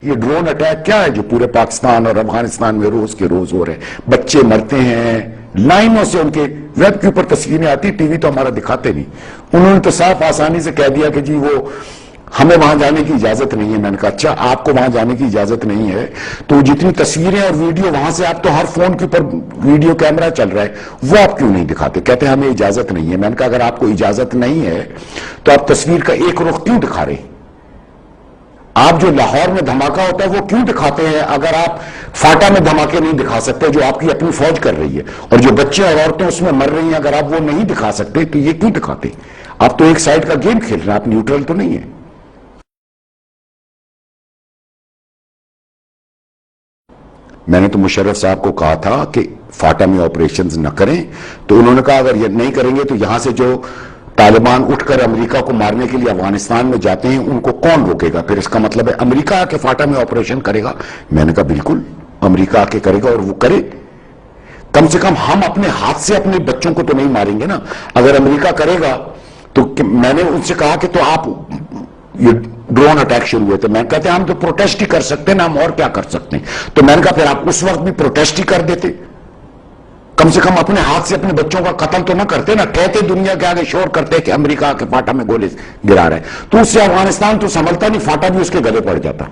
یہ drone attack کیا ہے جو پورے پاکستان اور افغانستان میں روز کے روز ہو رہے ہیں؟ بچے مرتے ہیں لائنوں سے، ان کے ویب کے اوپر تصویریں آتی، ٹی وی تو ہمارا دکھاتے نہیں۔ انہوں نے تو صاف آسانی سے کہہ دیا کہ جی وہ ہمیں وہاں جانے کی اجازت نہیں ہے۔ میں نے کہا اچھا آپ کو وہاں جانے کی اجازت نہیں ہے تو جتنی تصویریں اور ویڈیو وہاں سے، آپ تو ہر فون کے اوپر ویڈیو کیمرہ چل رہا ہے، وہ آپ کیوں نہیں دکھاتے؟ کہتے ہیں ہمیں اجازت نہیں ہے۔ میں نے کہا اگر آپ کو اجازت نہیں ہے تو آپ تصویر کا ایک رخ کیوں دکھا رہے ہیں؟ آپ جو لاہور میں دھماکہ ہوتا ہے وہ کیوں دکھاتے ہیں اگر آپ فاٹا میں دھماکے نہیں دکھا سکتے جو آپ کی اپنی فوج کر رہی ہے، اور جو بچے اور عورتیں اس میں مر رہی ہیں اگر آپ وہ نہیں دکھا سکتے تو یہ کیوں دکھاتے؟ آپ تو ایک سائیڈ کا گیم کھیل رہے ہیں، آپ نیوٹرل تو نہیں ہے۔ میں نے تو مشرف صاحب کو کہا تھا کہ فاٹا میں آپریشنز نہ کریں، تو انہوں نے کہا اگر یہ نہیں کریں گے تو یہاں سے جو طالبان اٹھ کر امریکہ کو مارنے کے لیے افغانستان میں جاتے ہیں ان کو کون روکے گا؟ پھر اس کا مطلب ہے امریکہ آ کے فاٹا میں آپریشن کرے گا؟ میں نے کہا بالکل امریکہ آ کے کرے گا، اور وہ کرے۔ کم سے کم ہم اپنے ہاتھ سے اپنے بچوں کو تو نہیں ماریں گے نا۔ اگر امریکہ کرے گا تو میں نے ان سے کہا کہ تو آپ یہ ڈرون اٹیک شروع ہوئے تھے، میں کہتے ہیں ہم تو پروٹیسٹ ہی کر سکتے ہیں نا، ہم اور کیا کر سکتے ہیں؟ تو میں نے کہا پھر آپ اس وقت بھی پروٹیسٹ ہی کر دیتے، کم سے کم اپنے ہاتھ سے اپنے بچوں کا قتل تو نہ کرتے نا، کہتے دنیا کے آگے شور کرتے کہ امریکہ کے فاٹا میں گولے گرا رہے ہیں، تو اس سے افغانستان تو سنبھلتا نہیں، فاٹا بھی اس کے گلے پڑ جاتا۔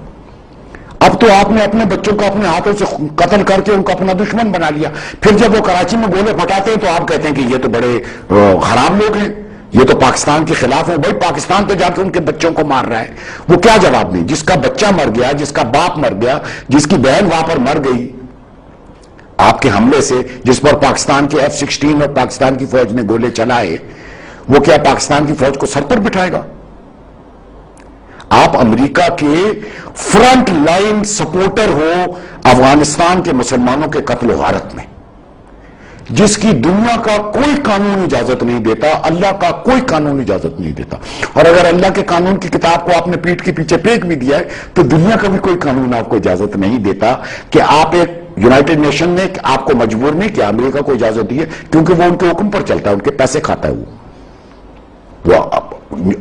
اب تو آپ نے اپنے بچوں کو اپنے ہاتھوں سے قتل کر کے ان کو اپنا دشمن بنا لیا، پھر جب وہ کراچی میں گولے پھٹاتے ہیں تو آپ کہتے ہیں کہ یہ تو بڑے خراب لوگ ہیں، یہ تو پاکستان کے خلاف ہیں۔ بھائی پاکستان تو جا کے ان کے بچوں کو مار رہا ہے، وہ کیا جواب دیں؟ جس کا بچہ مر گیا، جس کا باپ مر گیا، جس کی بہن وہاں پر مر گئی آپ کے حملے سے، جس پر پاکستان کے F-16 اور پاکستان کی فوج نے گولے چلائے، وہ کیا پاکستان کی فوج کو سر پر بٹھائے گا؟ آپ امریکہ کے فرنٹ لائن سپورٹر ہو افغانستان کے مسلمانوں کے قتل و غارت میں، جس کی دنیا کا کوئی قانون اجازت نہیں دیتا، اللہ کا کوئی قانون اجازت نہیں دیتا، اور اگر اللہ کے قانون کی کتاب کو آپ نے پیٹھ کے پیچھے پھینک بھی دیا ہے تو دنیا کا بھی کوئی قانون آپ کو اجازت نہیں دیتا کہ آپ ایک یونائٹڈ نیشن نے آپ کو مجبور نہیں کیا، امریکہ کو اجازت دی ہے کیونکہ وہ ان کے حکم پر چلتا ہے، ان کے پیسے کھاتا ہے۔ وہ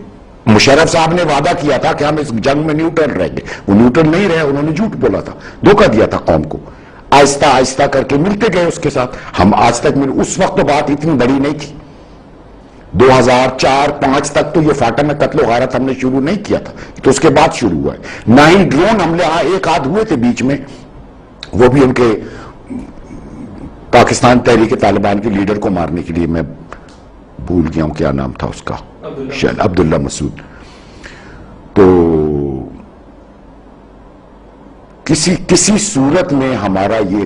مشرف صاحب نے وعدہ کیا تھا کہ ہم اس جنگ میں نیوٹرل رہیں گے، وہ نیوٹرل نہیں رہے، انہوں نے جھوٹ بولا تھا، دھوکہ دیا تھا قوم کو۔ آہستہ آہستہ کر کے ملتے گئے اس کے ساتھ، ہم آج تک اس وقت تو بات اتنی بڑی نہیں تھی، 2004-05 تک تو یہ فاٹا میں قتل و غارت ہم نے شروع نہیں کیا تھا، تو اس کے بعد شروع ہوا ہے۔ نہ ہی ڈرون حملے ایک آدھ ہوئے تھے بیچ میں، وہ بھی ان کے پاکستان تحریک طالبان کے لیڈر کو مارنے کے لیے، میں بھول گیا ہوں کیا نام تھا اس کا، شاید عبداللہ مسعود۔ تو کسی صورت میں ہمارا یہ